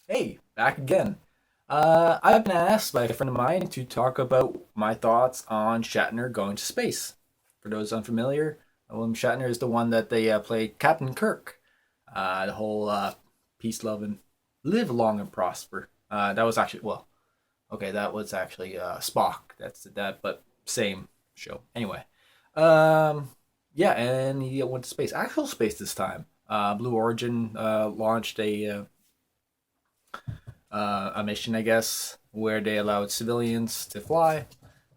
Hey, back again. I've been asked by a friend of mine to talk about my thoughts on Shatner going to space. For those unfamiliar, William Shatner is the one that they played Captain Kirk. The whole peace, love, and live long and prosper. That was actually okay, that was actually Spock. That's that, but same show. Anyway, um, yeah, and he went to space, actual space this time. Blue Origin launched a mission, I guess, where they allowed civilians to fly.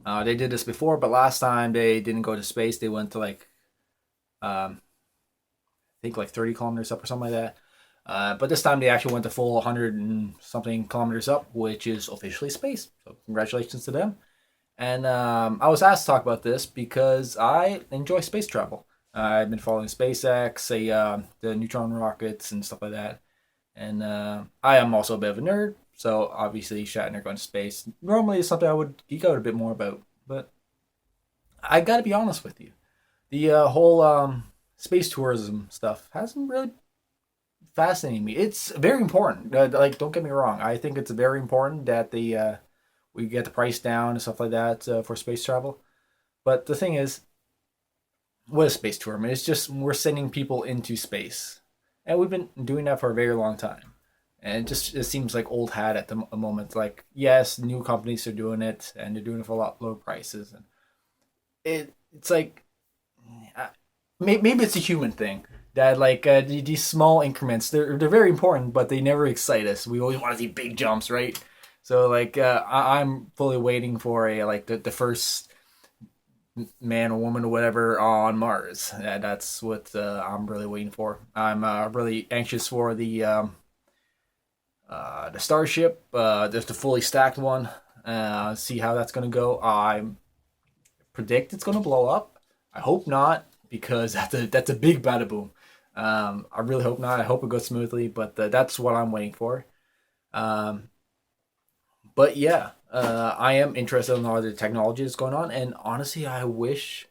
They did this before, but last time they didn't go to space. They went to I think like 30 kilometers up or something like that. But this time they actually went the full 100 and something kilometers up, which is officially space. So congratulations to them. And I was asked to talk about this because I enjoy space travel. I've been following SpaceX, the neutron rockets and stuff like that. And I am also a bit of a nerd, so obviously Shatner going to space normally is something I would geek out a bit more about. But I got to be honest with you, the whole space tourism stuff hasn't really fascinated me. It's very important. Like, don't get me wrong, I think it's very important that we get the price down and stuff like that for space travel. But the thing is, what is space tourism? It's just we're sending people into space, and we've been doing that for a very long time. And it seems like old hat at the moment. Like, yes, new companies are doing it, and they're doing it for a lot lower prices. And it's like maybe it's a human thing that like these small increments they're very important, but they never excite us. We always want to see big jumps, right? So like I'm fully waiting for a like the first man or woman or whatever on Mars. That's what I'm really waiting for. I'm really anxious for the Starship. There's the fully stacked one. See how that's gonna go. I predict it's gonna blow up. I hope not because that's a big bada boom. I really hope not. I hope it goes smoothly, but that's what I'm waiting for. Um, but yeah, I am interested in all the technologies going on, and honestly, I wish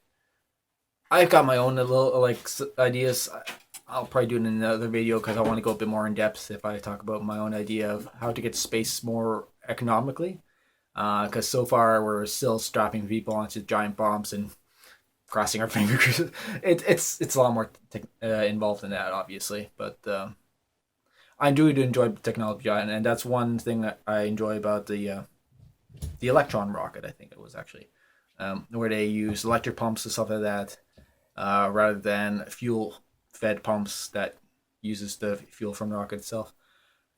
I've got my own little like ideas. I'll probably do it in another video because I want to go a bit more in depth if I talk about my own idea of how to get to space more economically. Because so far we're still strapping people onto giant bombs and crossing our fingers. It's a lot more involved in that, obviously. But I do enjoy technology, and that's one thing that I enjoy about the Electron rocket. I think it was actually where they use electric pumps and stuff like that, rather than fuel fed pumps that uses the fuel from the rocket itself.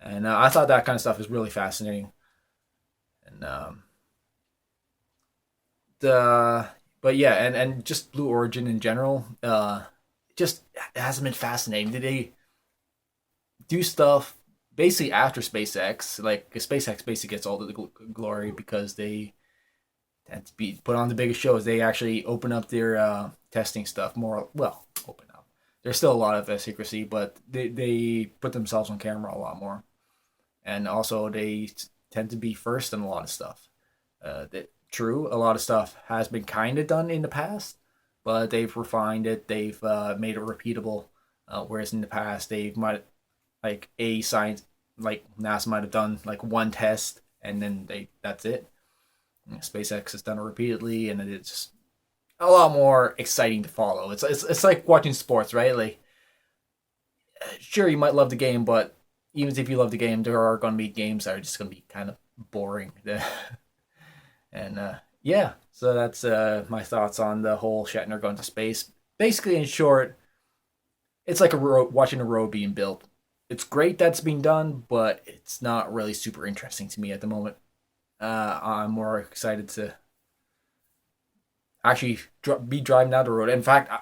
And I thought that kind of stuff is really fascinating. And the but yeah, and just Blue Origin in general, just hasn't been fascinating. Did they do stuff basically after SpaceX? Like SpaceX basically gets all the glory because they tend to be put on the biggest shows. They actually open up their testing stuff more. Well, open up. There's still a lot of secrecy, but they put themselves on camera a lot more, and also they tend to be first in a lot of stuff. True, a lot of stuff has been kind of done in the past, but they've refined it. They've made it repeatable. Whereas in the past, they might like a science like NASA might have done like one test and then that's it. SpaceX has done it repeatedly, and it's a lot more exciting to follow. It's like watching sports, right? Like, sure, you might love the game, but even if you love the game, there are going to be games that are just going to be kind of boring. And yeah, so that's my thoughts on the whole Shatner going to space. Basically, in short, it's like watching a road being built. It's great that's being done, but it's not really super interesting to me at the moment. I'm more excited to actually be driving down the road. In fact,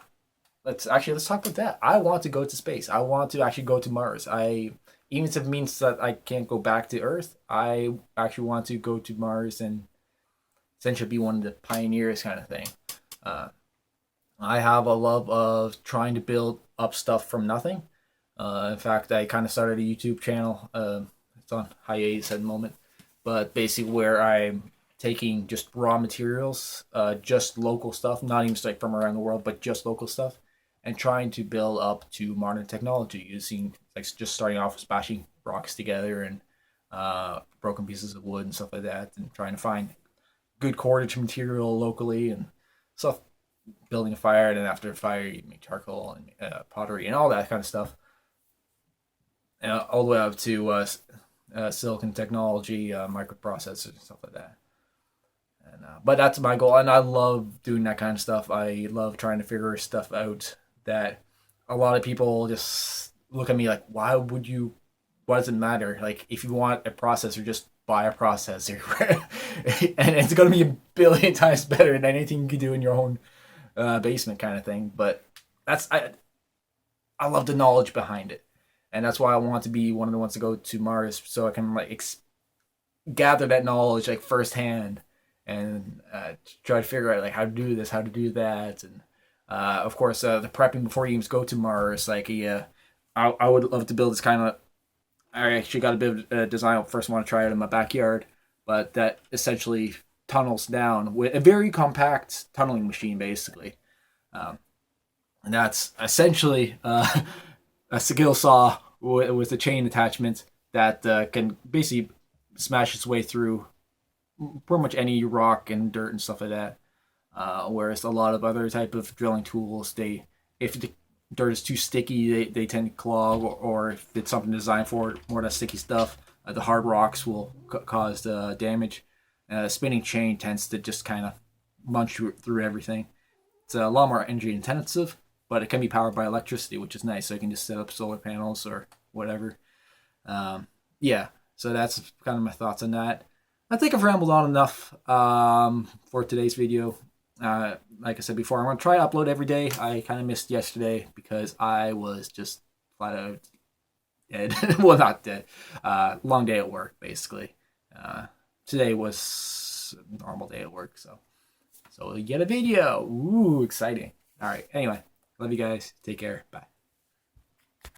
let's talk about that. I want to go to space. I want to actually go to Mars. I Even if it means that I can't go back to Earth, I actually want to go to Mars and essentially be one of the pioneers, kind of thing. Uh, I have a love of trying to build up stuff from nothing. In fact, I kind of started a YouTube channel. It's on hiatus at the moment, but basically where I'm taking just raw materials, just local stuff, not even like from around the world, but just local stuff, and trying to build up to modern technology using like just starting off with bashing rocks together and broken pieces of wood and stuff like that, and trying to find good cordage material locally and stuff. Building a fire, and then after a fire, you make charcoal and pottery and all that kind of stuff. All the way up to silicon technology, microprocessors and stuff like that. And but that's my goal, and I love doing that kind of stuff. I love trying to figure stuff out that a lot of people just look at me like, why would you? Why does it matter? Like, if you want a processor, just buy a processor, and it's going to be a billion times better than anything you could do in your own basement, kind of thing. But that's I love the knowledge behind it, and that's why I want to be one of the ones to go to Mars, so I can like gather that knowledge like firsthand, and try to figure out like how to do this, how to do that, and of course the prepping before you even go to Mars. Like, I would love to build this kind of. I actually got a bit of a design. I first want to try it in my backyard, but that essentially tunnels down with a very compact tunneling machine, basically. Um, and that's essentially a skill saw with a chain attachment that can basically smash its way through pretty much any rock and dirt and stuff like that. Whereas a lot of other type of drilling tools, if the dirt is too sticky, they tend to clog, or if it's something designed for more of that sticky stuff, the hard rocks will cause damage. Spinning chain tends to just kind of munch through everything. It's a lot more energy intensive, but it can be powered by electricity, which is nice. So you can just set up solar panels or whatever. Yeah, so that's kind of my thoughts on that. I think I've rambled on enough for today's video. Like I said before, I'm going to try to upload every day. I kind of missed yesterday because I was just flat out dead. Well, not dead. Long day at work, basically. Today was a normal day at work, so you get a video. Ooh, exciting. All right. Anyway, love you guys. Take care. Bye.